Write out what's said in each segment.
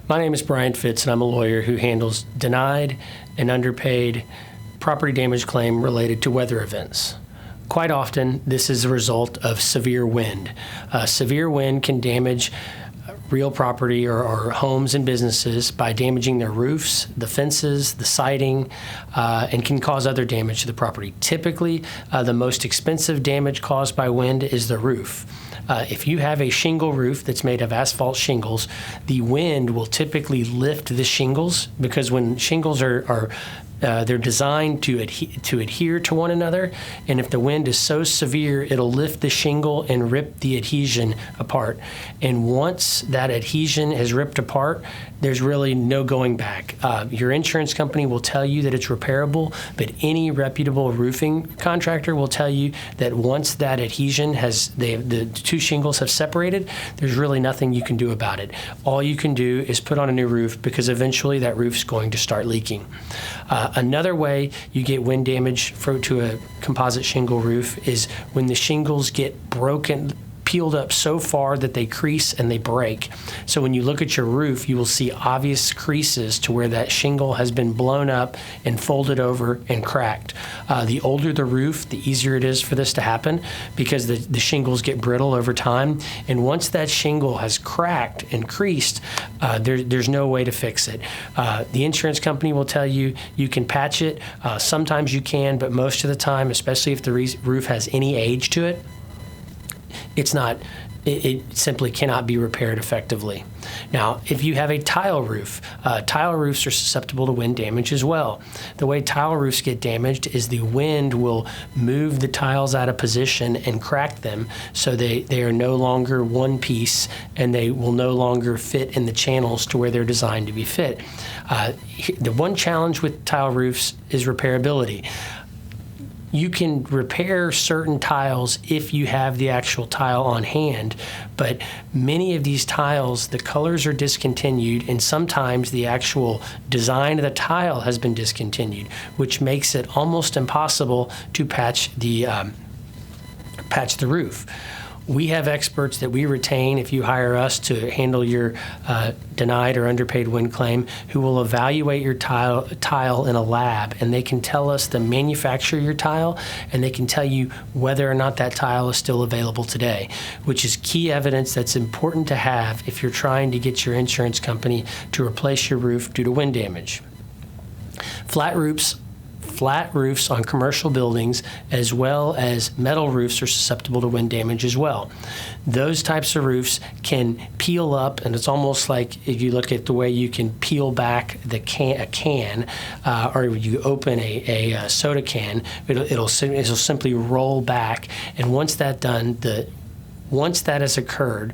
My name is Bryant Fitts, and I'm a lawyer who handles denied and underpaid property damage claim related to weather events. Quite often, this is a result of severe wind. Severe wind can damage real property or homes and businesses by damaging their roofs, the fences, the siding, and can cause other damage to the property. Typically, the most expensive damage caused by wind is the roof. If you have a shingle roof that's made of asphalt shingles, the wind will typically lift the shingles, because when shingles they're designed to adhere to one another, and if the wind is so severe, it'll lift the shingle and rip the adhesion apart. And once that adhesion is ripped apart, there's really no going back. Your insurance company will tell you that it's repairable, but any reputable roofing contractor will tell you that once that adhesion the two shingles have separated, there's really nothing you can do about it. All you can do is put on a new roof, because eventually that roof's going to start leaking. Another way you get wind damage to a composite shingle roof is when the shingles get peeled up so far that they crease and they break. So when you look at your roof, you will see obvious creases to where that shingle has been blown up and folded over and cracked. The older the roof, the easier it is for this to happen, because the shingles get brittle over time. And once that shingle has cracked and creased, there's no way to fix it. The insurance company will tell you you can patch it. Sometimes you can, but most of the time, especially if the roof has any age to it, it simply cannot be repaired effectively. Now, if you have a tile roof, tile roofs are susceptible to wind damage as well. The way tile roofs get damaged is the wind will move the tiles out of position and crack them, so they are no longer one piece, and they will no longer fit in the channels to where they're designed to be fit. The one challenge with tile roofs is repairability. You can repair certain tiles if you have the actual tile on hand, but many of these tiles, the colors are discontinued, and sometimes the actual design of the tile has been discontinued, which makes it almost impossible to patch the roof. We have experts that we retain if you hire us to handle your denied or underpaid wind claim, who will evaluate your tile in a lab, and they can tell us the manufacturer of your tile, and they can tell you whether or not that tile is still available today, which is key evidence that's important to have if you're trying to get your insurance company to replace your roof due to wind damage. Flat roofs on commercial buildings, as well as metal roofs, are susceptible to wind damage as well. Those types of roofs can peel up, and it's almost like if you look at the way you can peel back a can, or you open a soda can, it'll simply roll back. And once that has occurred,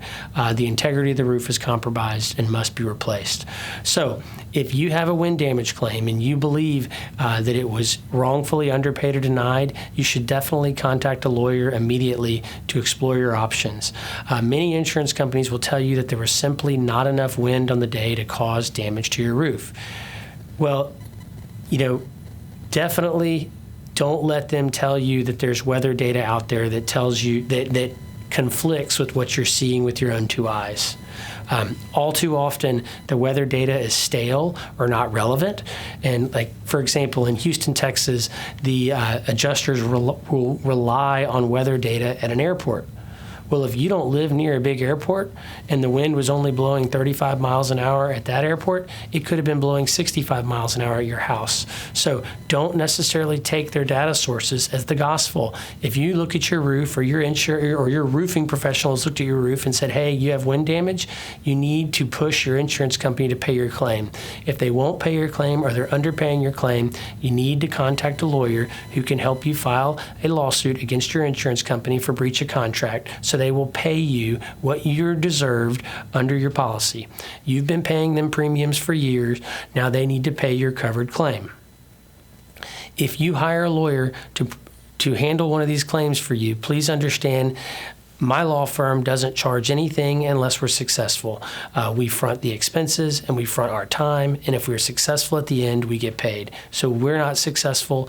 the integrity of the roof is compromised and must be replaced. So if you have a wind damage claim and you believe that it was wrongfully underpaid or denied, you should definitely contact a lawyer immediately to explore your options. Many insurance companies will tell you that there was simply not enough wind on the day to cause damage to your roof. Well, definitely don't let them tell you that there's weather data out there that tells you that conflicts with what you're seeing with your own two eyes. All too often, the weather data is stale or not relevant. And for example, in Houston, Texas, the adjusters will rely on weather data at an airport. Well, if you don't live near a big airport and the wind was only blowing 35 miles an hour at that airport, it could have been blowing 65 miles an hour at your house. So don't necessarily take their data sources as the gospel. If you look at your roof, or your insurer or your roofing professionals looked at your roof and said, hey, you have wind damage, you need to push your insurance company to pay your claim. If they won't pay your claim, or they're underpaying your claim, you need to contact a lawyer who can help you file a lawsuit against your insurance company for breach of contract, so they will pay you what you're deserved under your policy. You've been paying them premiums for years. Now they need to pay your covered claim. If you hire a lawyer to handle one of these claims for you, please understand my law firm doesn't charge anything unless we're successful. We front the expenses and we front our time, and if we're successful at the end, we get paid. So we're not successful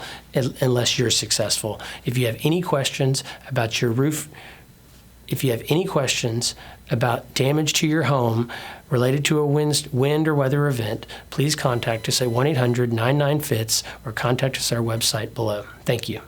unless you're successful. If you have any questions about your roof If you have any questions about damage to your home related to a wind or weather event, please contact us at 1-800-99-FITS or contact us at our website below. Thank you.